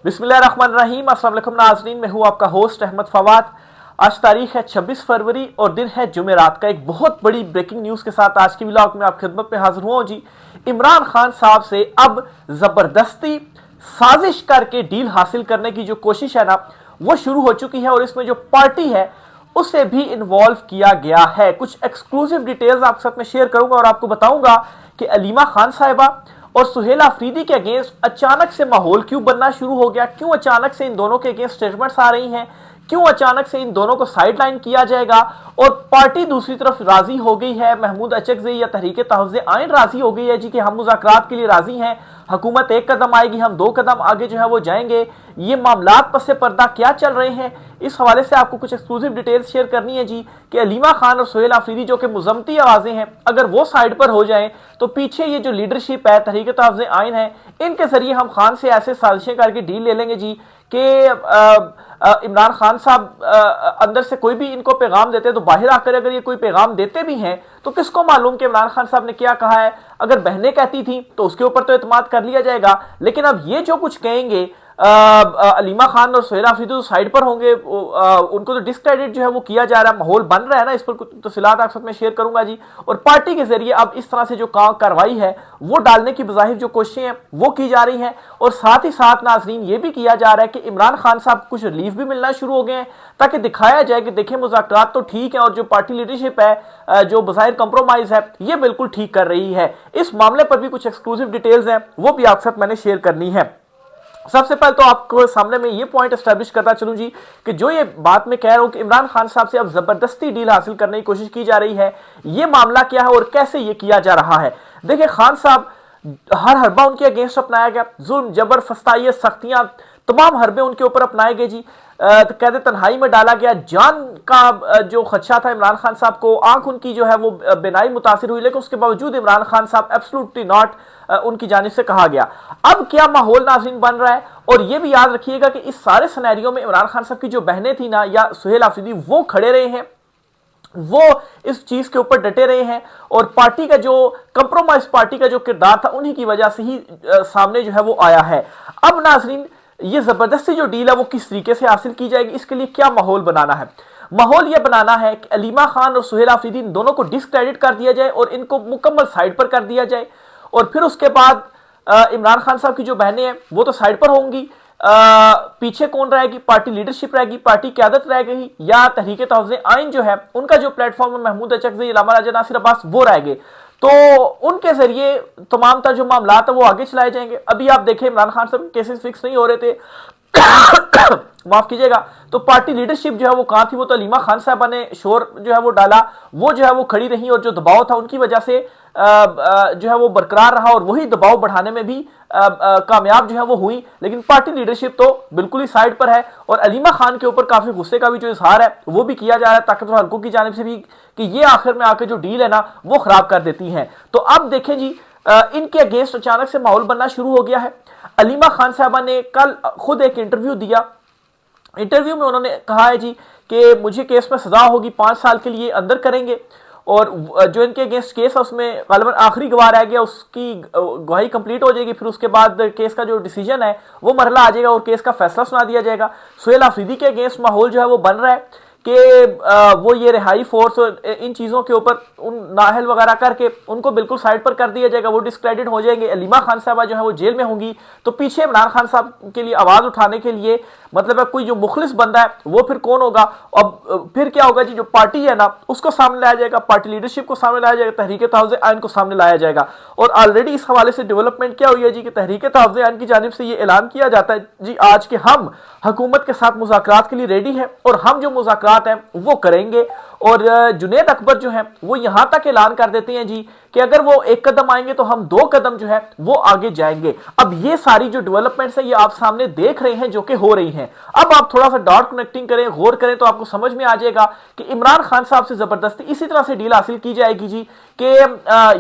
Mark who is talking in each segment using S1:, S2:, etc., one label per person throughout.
S1: बिस्मिल्लाहिर्रहमानिर्रहीम। अस्सलाम वालेकुम नाज़रीन, मैं हूं आपका होस्ट अहमद फवाद। आज तारीख है 26 फरवरी और दिन है जुमेरात का। एक बहुत बड़ी ब्रेकिंग न्यूज़ के साथ आज की व्लॉग में आपकी खिदमत में हाजिर हुआ जी। इमरान खान साहब से अब ज़बरदस्ती साजिश करके डील हासिल करने की जो कोशिश है ना, वो शुरू हो चुकी है और इसमें जो पार्टी है उसे भी इन्वॉल्व किया गया है। कुछ एक्सक्लूसिव डिटेल्स आपके साथ में शेयर करूंगा और आपको बताऊंगा कि अलीमा खान साहिबा और सुहेल आफरीदी के अगेंस्ट अचानक से माहौल क्यों बनना शुरू हो गया, क्यों अचानक से इन दोनों के अगेंस्ट स्टेटमेंट्स आ रही हैं, क्यों अचानक से इन दोनों को साइडलाइन किया जाएगा। और पार्टी दूसरी तरफ राजी हो गई है, महमूद अचकज़ई या तहरीक तहफ़्फ़ुज़ आइन राजी हो गई है जी कि हम मुज़ाकरात के लिए राजी हैं, हुकूमत एक कदम आएगी, हम दो कदम आगे जो है वो जाएंगे। ये मामलात पस पर्दा क्या चल रहे हैं, इस हवाले से आपको कुछ एक्सक्लूसिव डिटेल्स शेयर करनी है जी कि अलीमा खान और सुहेल आफरीदी जो कि मुज़म्मती आवाज़ें हैं, अगर वो साइड पर हो जाएं तो पीछे ये जो लीडरशिप है, तहरीक तहफ़्फ़ुज़ आइन है, इनके जरिए हम खान से ऐसे साजिशें करके डील ले लेंगे जी कि इमरान खान साहब अंदर से कोई भी इनको पैगाम देते हैं तो बाहर आकर अगर ये कोई पैगाम देते भी हैं तो किसको मालूम कि इमरान खान साहब ने क्या कहा है। अगर बहनें कहती थी तो उसके ऊपर तो एतमाद कर लिया जाएगा, लेकिन अब ये जो कुछ कहेंगे अलीमा खान और सुहेल आफरीदी तो साइड पर होंगे, उनको तो डिस्क्रेडिट जो है वो किया जा रहा है, माहौल बन रहा है ना। इस पर कुछ तफसीलात आपके साथ में शेयर करूंगा जी। और पार्टी के जरिए अब इस तरह से जो कार्रवाई है वो डालने की बज़ाहिर जो कोशिशें हैं वो की जा रही हैं। और साथ ही साथ नाजरीन ये भी किया जा रहा है कि इमरान खान साहब कुछ रिलीफ भी मिलना शुरू हो गए हैं ताकि दिखाया जाए कि देखिए मुज़ाकरात तो ठीक है और जो पार्टी लीडरशिप है जो बज़ाहिर कंप्रोमाइज है ये बिल्कुल ठीक कर रही है। इस मामले पर भी कुछ एक्सक्लूसिव डिटेल्स हैं वो भी आपके साथ मैंने शेयर करनी है। सबसे पहले तो आपको सामने में ये पॉइंट एस्टैब्लिश करता चलूं जी कि जो ये बात मैं कह रहा हूं कि इमरान खान साहब से अब जबरदस्ती डील हासिल करने की कोशिश की जा रही है, ये मामला क्या है और कैसे ये किया जा रहा है। देखिए खान साहब हर हरबा उनके अगेंस्ट अपनाया गया, जुल्म जबर फस्ताइयत सख्तियां तमाम हरबे उनके ऊपर अपनाए गए जी। कहते तन्हाई में डाला गया, जान का जो खदशा था इमरान खान साहब को, आंख उनकी जो है वो बिनाई मुतासिर हुई, लेकिन उसके बावजूद इमरान खान साहब एब्सोल्युटली नॉट उनकी जानिब से कहा गया। अब क्या माहौल नाज़रीन बन रहा है, और ये भी याद रखिएगा कि इस सारे सिनेरियो में इमरान खान साहब की जो बहनें थी ना या सुहेल आफरीदी वो खड़े रहे हैं, वो इस चीज के ऊपर डटे रहे हैं और पार्टी का जो कंप्रोमाइज पार्टी का जो किरदार था उन्हीं की वजह से ही सामने जो है वो आया है। अब नाजरीन ये जबरदस्ती जो डील है वो किस तरीके से हासिल की जाएगी, इसके लिए क्या माहौल बनाना है। माहौल यह बनाना है कि अलीमा खान और सुहेल आफरीदी इन दोनों को डिस्क्रेडिट कर दिया जाए और इनको मुकम्मल साइड पर कर दिया जाए। और फिर उसके बाद इमरान खान साहब की जो बहनें हैं वो तो साइड पर होंगी, पीछे कौन रहेगी, पार्टी लीडरशिप रहेगी, पार्टी क्यादत रहेगी, या तहरीक तहफ़्फ़ुज़ आइन जो है उनका जो प्लेटफॉर्म है महमूद अचकज़ई, अल्लामा राजा नासिर अब्बास वो रहेंगे। तो उनके जरिए तमाम जो मामला है वो आगे चलाए जाएंगे। अभी आप देखें इमरान खान साहब केसेस फिक्स नहीं हो रहे थे माफ कीजिएगा, तो पार्टी लीडरशिप जो है वो कहां थी, वो तो अलीमा खान साहबा ने शोर जो है वो डाला, वो जो है वो खड़ी रही और जो दबाव था उनकी वजह से जो है वो बरकरार रहा और वही दबाव बढ़ाने में भी कामयाब जो है वो हुई। लेकिन पार्टी लीडरशिप तो बिल्कुल ही साइड पर है और अलीमा खान के ऊपर काफी गुस्से का भी जो इजहार है वो भी किया जा रहा है ताकतवर हलकों की जानिब से भी कि ये आखिर में आकर जो डील है ना वो खराब कर देती है। तो अब देखें जी इनके अगेंस्ट अचानक से माहौल बनना शुरू हो गया है। अलीमा खान साहबा ने कल खुद एक इंटरव्यू दिया, इंटरव्यू में उन्होंने कहा है जी कि मुझे केस में सजा होगी, 5 साल के लिए अंदर करेंगे और जो इनके अगेंस्ट केस है उसमें गालिबन आखिरी गवाह रह गया, उसकी गवाही कंप्लीट हो जाएगी, फिर उसके बाद केस का जो डिसीजन है वो मरला आ जाएगा और केस का फैसला सुना दिया जाएगा। सुहेल आफरीदी के अगेंस्ट माहौल जो है वो बन रहा है कि वो ये रिहाई फोर्स और इन चीज़ों के ऊपर उन नाहल वगैरह करके उनको बिल्कुल साइड पर कर दिया जाएगा, वो डिस्क्रेडिट हो जाएंगे। अलीमा खान साहबा जो है वो जेल में होंगी, तो पीछे इमरान खान साहब के लिए आवाज़ उठाने के लिए मतलब है कोई जो मुखलिस बंदा है वो फिर कौन होगा। अब फिर क्या होगा जी, जो पार्टी है ना उसको सामने लाया जाएगा, पार्टी लीडरशिप को सामने लाया जाएगा, तहरीक तहफ़्फ़ुज़ आइन को सामने लाया जाएगा। और ऑलरेडी इस हवाले से डेवलपमेंट क्या हुई है जी कि तहरीक तहफ़्फ़ुज़ आइन की जानिब से ये ऐलान किया जाता है जी आज कि हम हुकूमत के साथ मुज़ाकरात के लिए रेडी हैं और हम जो मुज़ाकरात हैं वो करेंगे। और जुनैद अकबर जो है वो यहां तक ऐलान कर देते हैं जी कि अगर वो एक कदम आएंगे तो हम 2 कदम जो है वो आगे जाएंगे। अब ये सारी जो डेवलपमेंट्स है ये आप सामने देख रहे हैं जो कि हो रही हैं। अब आप थोड़ा सा डॉट कनेक्टिंग करें, गौर करें तो आपको समझ में आ जाएगा कि इमरान खान साहब से जबरदस्ती इसी तरह से डील हासिल की जाएगी जी कि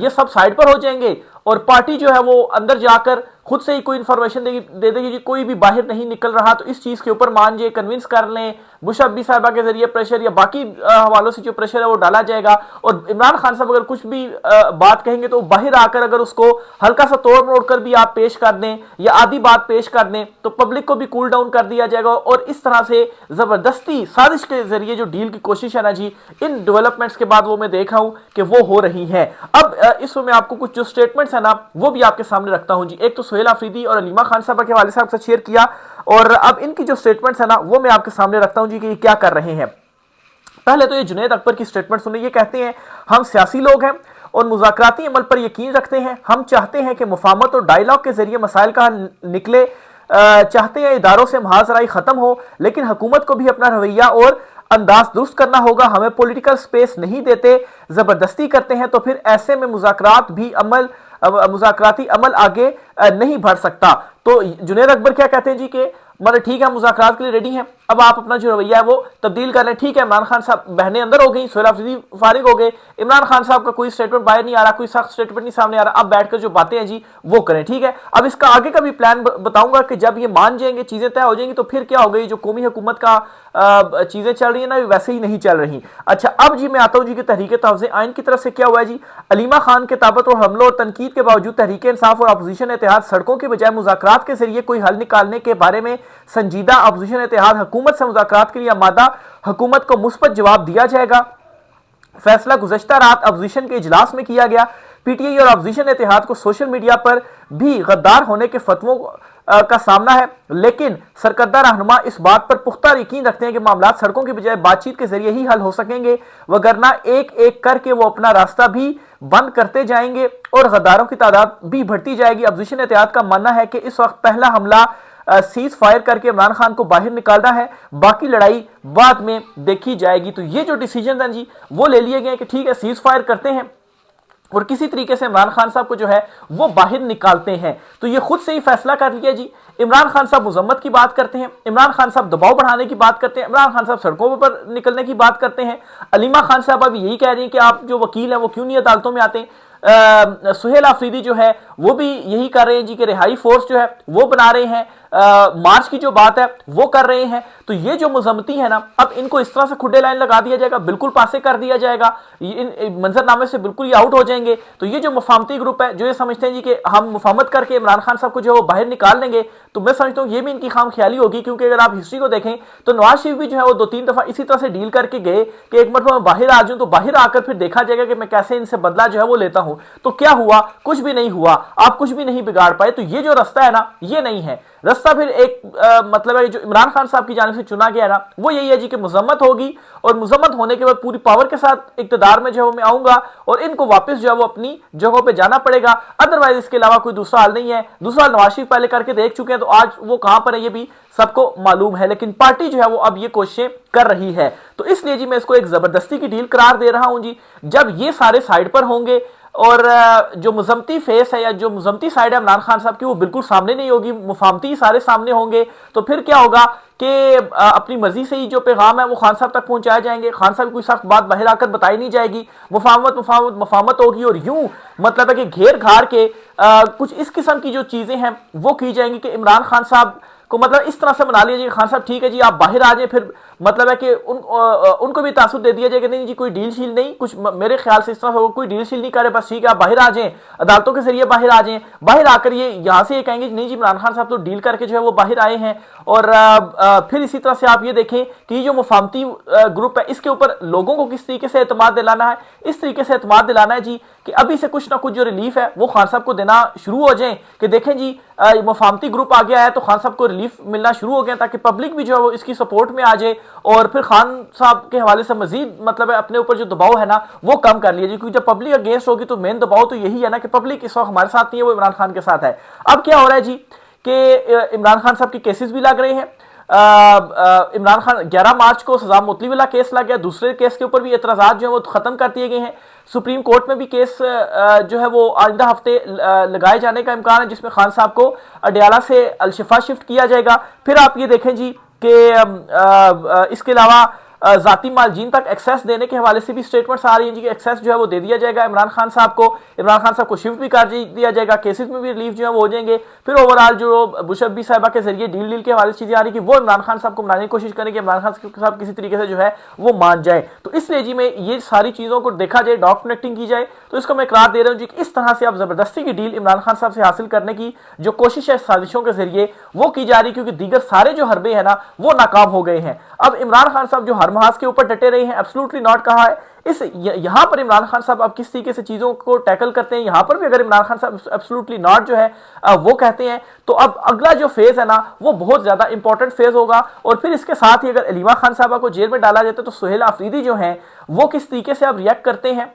S1: ये सब साइड पर हो जाएंगे और पार्टी जो है वो अंदर जाकर खुद से ही कोई इंफॉर्मेशन दे देगी जी कोई भी बाहर नहीं निकल रहा तो इस चीज के ऊपर मान जाए, कन्विंस कर लें, मुशर्रफ साहबा के जरिए प्रेशर या बाकी हवालों से जो प्रेशर है वो डाला जाएगा। और इमरान खान साहब अगर कुछ भी बात कहेंगे तो बाहर आकर अगर उसको हल्का सा तोड़ मरोड़ कर भी आप पेश कर दें या आधी बात पेश कर दें तो पब्लिक को भी कूल डाउन कर दिया जाएगा। और इस तरह से जबरदस्ती साजिश के जरिए जो डील की कोशिश है ना जी, इन डेवलपमेंट्स के बाद वो मैं देख रहा हूं कि वो हो रही है। अब इस मैं आपको कुछ जो स्टेटमेंट्स है ना वो भी आपके सामने रखता हूं जी। एक तो सुहेल आफरीदी और अलीमा खान साहब के वाले साहब से शेयर किया और अब इनकी जो स्टेटमेंट्स है ना वो मैं आपके सामने रखता हूं जी कि ये क्या कर रहे हैं। पहले तो ये जुनैद अकबर की स्टेटमेंट सुनिए। ये कहते हैं हम सियासी लोग हैं और मुज़ाकराती अमल पर यकीन रखते हैं। हम चाहते हैं कि मुफाहमत और डायलॉग के जरिए मसाइल का निकले। चाहते हैं इदारों से महाजराई खत्म हो, लेकिन हुकूमत को भी अपना रवैया और अंदाज दुरुस्त करना होगा। हमें पॉलिटिकल स्पेस नहीं देते, जबरदस्ती करते हैं, तो फिर ऐसे में मुज़ाकराती अमल आगे नहीं बढ़ सकता। तो जुनैद अकबर क्या कहते हैं जी कि मतलब ठीक है, हम मुज़ाकरात के लिए रेडी हैं, अब आप अपना जो रवैया है वो तब्दील कर लें। ठीक है, इमरान खान साहब बहनें अंदर हो गई, सुहेल आफरीदी फारिग हो गए, इमरान खान साहब का कोई स्टेटमेंट बाहर नहीं आ रहा, कोई सख्त स्टेटमेंट नहीं सामने आ रहा, अब बैठकर जो बातें हैं जी वो करें। ठीक है, अब इसका आगे का भी प्लान बताऊंगा कि जब ये मान जाएंगे, चीजें तय हो जाएंगी, तो फिर क्या हो गई, जो कौमी हुकूमत का चीजें चल रही है ना वैसे ही नहीं चल रही। अच्छा, अब जी मैं आता हूं जी कि तहरीक तहफ़्ज़ुज़ आइन की तरफ से क्या हुआ है जी। अलीमा खान के ताबत और हमलों और तनकीद के बावजूद तहरीक इंसाफ और अपोजिशन इत्तेहाद सड़कों के बजाय मुज़ाकरात के जरिए कोई हल निकालने के बारे में संजीदा। अपोजिशन इत्तेहाद हुकूमत से मुज़ाकरात के लिए आमादा, हुकूमत को मुस्बत जवाब दिया जाएगा। फैसला गुज़श्ता रात अपोजिशन के इजलास में किया गया। पीटीआई और अपोजिशन इत्तेहाद को सोशल मीडिया पर भी गद्दार होने के फतवों का सामना है, लेकिन सरकर्दा रहनुमा इस बात पर पुख्ता यकीन रखते हैं कि मामला सड़कों के बजाय बातचीत के जरिए ही हल हो सकेंगे, वगरना एक एक करके वो अपना रास्ता भी बंद करते जाएंगे और गद्दारों की तादाद भी बढ़ती जाएगी। अपोजिशन इत्तेहाद का मानना है कि इस वक्त पहला हमला सीज फायर करके इमरान खान को बाहर निकालना है, बाकी लड़ाई बाद में देखी जाएगी। तो ये जो डिसीजन है जी वो ले लिए गए कि ठीक है, सीज फायर करते हैं और किसी तरीके से इमरान खान साहब को जो है वो बाहर निकालते हैं। तो ये खुद से ही फैसला कर लिया जी। इमरान खान साहब मुजम्मत की बात करते हैं, इमरान खान साहब दबाव बढ़ाने की बात करते हैं, इमरान खान साहब सड़कों पर निकलने की बात करते हैं। अलीमा खान साहब अभी यही कह रही हैं कि आप जो वकील हैं वो क्यों नहीं अदालतों में आते। सुहेल आफरीदी जो है वो भी यही कर रहे हैं जी कि रिहाई फोर्स जो है वो बना रहे हैं, मार्च की जो बात है वो कर रहे हैं। तो ये जो मुजम्मती है ना, अब इनको इस तरह से खुडे लाइन लगा दिया जाएगा, बिल्कुल पासे कर दिया जाएगा, इन मंजरनामे से बिल्कुल ये आउट हो जाएंगे। तो ये जो मुफाहमती ग्रुप है जो ये समझते हैं जी कि हम मुफाहमत करके इमरान खान साहब को जो है वो बाहर निकाल लेंगे, तो मैं समझता हूँ ये भी इनकी खाम ख्याली होगी। क्योंकि अगर आप हिस्ट्री को देखें तो नवाज शरीफ भी जो है वो 2-3 दफा इसी तरह से डील करके गए कि एक मरतबा मैं बाहर आ जाऊं तो बाहर आकर फिर देखा जाएगा कि मैं कैसे इनसे बदला जो है वो लेता हूं। तो क्या हुआ, कुछ भी नहीं हुआ, आप कुछ भी नहीं बिगाड़ पाए। तो ये जो रास्ता है ना ये नहीं है रास्ता। फिर एक मतलब है जो इमरान खान साहब की जानिब से चुना गया ना वो यही है जी कि मुजम्मत होगी और मुजम्मत होने के बाद पूरी पावर के साथ इक्तदार में जो है मैं आऊंगा और इनको वापस जो है वो अपनी जगहों पे जाना पड़ेगा। अदरवाइज इसके अलावा कोई दूसरा हल नहीं है। दूसरा नवाज शरीफ पहले करके देख चुके हैं, तो आज वो कहां पर है ये भी सबको मालूम है। लेकिन पार्टी जो है वो अब ये कोशिशें कर रही है। तो इसलिए जी मैं इसको एक जबरदस्ती की डील करार दे रहा हूं जी। जब ये सारे साइड पर होंगे और जो मुजम्मती फेस है या जो मुजम्मती साइड है इमरान खान साहब की वो बिल्कुल सामने नहीं होगी, मुफाहमती सारे सामने होंगे, तो फिर क्या होगा कि अपनी मर्जी से ही जो पैगाम है वो खान साहब तक पहुंचाए जाएंगे। खान साहब की कोई सख्त बात बाहर आकर बताई नहीं जाएगी, मुफाहमत मुफाहमत मुफाहमत होगी और यूं मतलब है कि घेर घार के कुछ इस किस्म की जो चीजें हैं वो की जाएंगी कि इमरान खान साहब को मतलब इस तरह से बना लिया जाए खान साहब ठीक है जी आप बाहर आ जाए। फिर मतलब है कि उनको भी तासुर दे दिया जाए कि नहीं जी कोई डील शील नहीं, कुछ मेरे ख्याल से इस तरह होगा कोई डील शील नहीं करे, बस ठीक है आप बाहर आ जाएं, अदालतों के जरिए बाहर आ जाएं। बाहर आकर ये यहाँ से ये कहेंगे नहीं जी इमरान खान साहब तो डील करके जो है वो बाहर आए हैं। और फिर इसी तरह से आप ये देखें कि जो मुफाहमती ग्रुप है इसके ऊपर लोगों को किस तरीके से एतमाद दिलाना है, इस तरीके से एतमाद दिलाना है जी कि अभी से कुछ ना कुछ जो रिलीफ है वो खान साहब को देना शुरू हो जाए कि देखें जी मुफाहमती ग्रुप आ गया है तो खान साहब को रिलीफ मिलना शुरू हो गया, ताकि पब्लिक भी जो है वो इसकी सपोर्ट में आ जाए और फिर खान साहब के हवाले से मजीद मतलब है अपने ऊपर जो दबाव है ना वो कम कर लिया जाए। क्योंकि जब पब्लिक अगेंस्ट होगी तो मेन दबाव तो यही है ना कि पब्लिक इस वक्त हमारे साथ नहीं है, वो इमरान खान के साथ है। अब क्या हो रहा है जी कि इमरान खान साहब के केसेस भी लग रहे हैं। इमरान खान 11 मार्च को सजा मुतली वाला केस लग गया, दूसरे केस के ऊपर भी एतराजात जो है वो खत्म कर दिए गए हैं। सुप्रीम कोर्ट में भी केस जो है वो आइंदा हफ्ते लगाए जाने का इम्कान है, जिसमें खान साहब को अडयाला से अलशिफा शिफ्ट किया जाएगा। फिर आप ये देखें जी कि इसके अलावा जाती मालजीन तक एक्सेस देने के हवाले से भी स्टेटमेंट्स आ रही हैं जी कि एक्सेस जो है वो दे दिया जाएगा इमरान खान साहब को। इमरान खान साहब को शिफ्ट भी कर दिया जाएगा, केसेस में भी रिलीफ जो है वो हो जाएंगे। फिर ओवरऑल जो बुशरबी साहिबा के जरिए डील के हवाले से चीजें आ रही कि वो इमरान खान साहब को मनाने की कोशिश करें कि इमरान खान साहब किसी तरीके से जो है वो मान जाए। तो इसलिए जी मैं ये सारी चीजों को देखा जाए, डॉट कनेक्टिंग की जाए, तो इसको मैं इकरार दे रहा हूं जी कि इस तरह से आप जबरदस्ती की डील इमरान खान साहब से हासिल करने की जो कोशिश है साजिशों के जरिए वो की जा रही, क्योंकि दीगर सारे जो हरबे हैं ना वो नाकाम हो गए हैं। अब इमरान खान साहब जो हर महाज के ऊपर डटे रहे हैं, एब्सोल्युटली नॉट कहा है। इस यहां पर इमरान खान साहब अब किस तरीके से चीजों को टैकल करते हैं, यहां पर भी अगर इमरान खान साहब एब्सोल्युटली नॉट जो है वो कहते हैं, तो अब अगला जो फेज है ना वो बहुत ज्यादा इंपॉर्टेंट फेज होगा। और फिर इसके साथ ही अगर अलीमा खान साहबा को जेल में डाला जाता है तो सुहेल आफरीदी जो है वो किस तरीके से अब रिएक्ट करते हैं।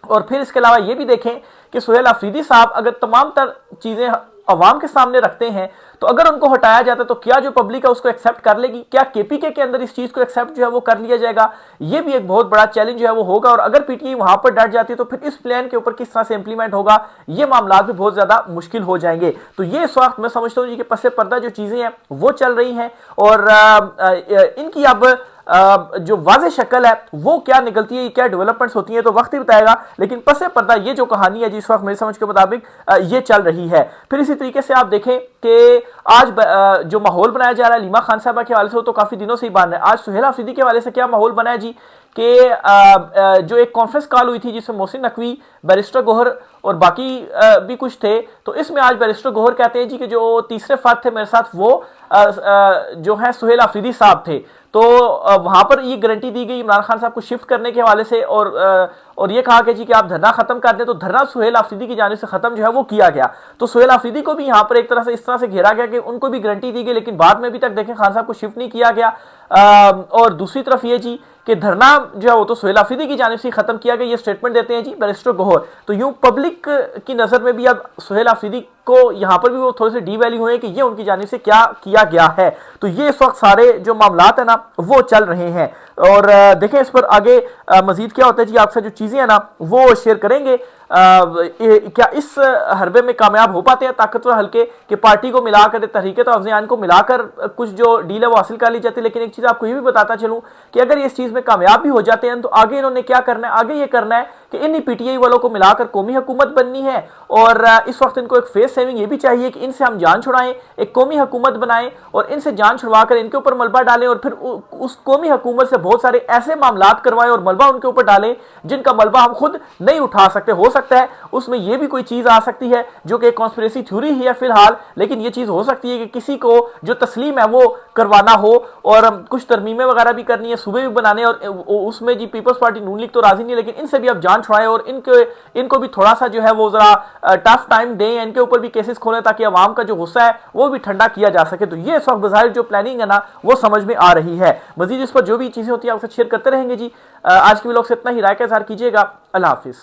S1: और फिर इसके अलावा ये भी देखें कि सुहेल आफरीदी साहब अगर तमाम तर चीजें अवाम के सामने रखते हैं तो अगर उनको हटाया जाता है तो क्या जो पब्लिक है उसको एक्सेप्ट कर लेगी, क्या केपीके के अंदर इस चीज को एक्सेप्ट जो है वो कर लिया जाएगा, ये भी एक बहुत बड़ा चैलेंज जो है वो होगा। और अगर पीटीआई वहां पर डट जाती है तो फिर इस प्लान के ऊपर किस तरह से इंप्लीमेंट होगा, ये मामला भी बहुत ज्यादा मुश्किल हो जाएंगे। तो ये इस वक्त मैं समझता हूँ कि पसे पर्दा जो चीजें हैं वो चल रही हैं और इनकी अब जो वाज़ेह शक्ल है वो क्या निकलती है, क्या डेवलपमेंट्स होती हैं तो वक्त ही बताएगा। लेकिन पसे पर्दा ये जो कहानी है जिस वक्त मेरी समझ के मुताबिक ये चल रही है। फिर इसी तरीके से आप देखें कि आज जो माहौल बनाया जा रहा है लीमा खान साहबा के हवाले से वो तो काफी दिनों से ही बन रहा है। आज सुहेल आफरीदी के हवाले से क्या माहौल बना है जी कि जो एक कॉन्फ्रेंस कॉल हुई थी जिसमें मोहसिन नकवी, बैरिस्टर गोहर और बाकी भी कुछ थे, तो इसमें आज बैरिस्टर गोहर कहते हैं जी कि जो तीसरे फर्द थे मेरे साथ वो जो है सुहेल आफरीदी साहब थे। तो वहां पर ये गारंटी दी गई इमरान खान साहब को शिफ्ट करने के हवाले से और ये कहा कि जी कि आप धरना खत्म कर दें, तो धरना सुहेल आफरीदी की जानिब से खत्म जो है वो किया गया। तो सुहेल आफरीदी को भी यहाँ पर एक तरह से इस तरह से घेरा गया कि उनको भी गारंटी दी गई, लेकिन बाद में भी तक देखें खान साहब को शिफ्ट नहीं किया गया। और दूसरी तरफ ये जी कि धरना जो है वो तो सुहेल आफरीदी की जानिब से खत्म किया गया, ये स्टेटमेंट देते हैं जी बैरिस्टर गोहर। तो यूं पब्लिक की नजर में भी अब सुहेल आफरीदी को यहां पर भी वो थोड़े से डी वैल्यू हुए कि ये उनकी जानिब से क्या किया गया है। तो ये इस वक्त सारे जो मामलात है ना वो चल रहे हैं और देखें इस पर आगे मजीद क्या होता है जी। आपसे जो चीजें हैं ना वो शेयर करेंगे। क्या इस हरबे में कामयाब हो पाते हैं ताकतवर हल्के कि पार्टी को मिलाकर, तहरीक अफजान को मिलाकर कुछ जो डील है वो हासिल कर ली जाती है। लेकिन एक चीज आपको ये भी बताता चलूं कि अगर ये इस चीज में कामयाब भी हो जाते हैं तो आगे इन्होंने क्या करना है, आगे ये करना है कि इन्हीं पीटीआई वालों को मिलाकर कौमी हुकूमत बननी है। और इस वक्त इनको एक फेस सेविंग ये भी चाहिए कि इनसे हम जान छुड़ाएं, एक कौमी हुकूमत बनाएं और इनसे जान छुड़वाकर इनके ऊपर मलबा डालें और फिर उस कौमी हुकूमत से बहुत सारे ऐसे मामलात करवाएं और मलबा उनके ऊपर डालें जिनका मलबा हम खुद नहीं उठा सकते। हो सकता है उसमें यह भी कोई चीज आ सकती है जो कि कॉन्स्पिरेसी थ्योरी ही है फिलहाल, लेकिन यह चीज हो सकती है कि किसी को जो तस्लीम है वो करवाना हो और कुछ तरमीमें वगैरह भी करनी है, सूबे भी बनाने, और उसमें जी पीपल्स पार्टी नून लीग तो राजी नहीं, लेकिन इनसे भी अब जान छुड़ाएं और इनको भी थोड़ा सा जो है वो जरा टफ टाइम दें, इनके ऊपर भी केसेस खोलें ताकि अवाम का जो गुस्सा है वो भी ठंडा किया जा सके। तो ये इस वक्त बज़ाहिर जो प्लानिंग है ना वो समझ में आ रही है। मजीद इस पर जो भी चीजें होती है आपसे शेयर करते रहेंगे जी। आज के व्लॉग से इतना ही, राय का इज़हार कीजिएगा। अल्लाह हाफिज।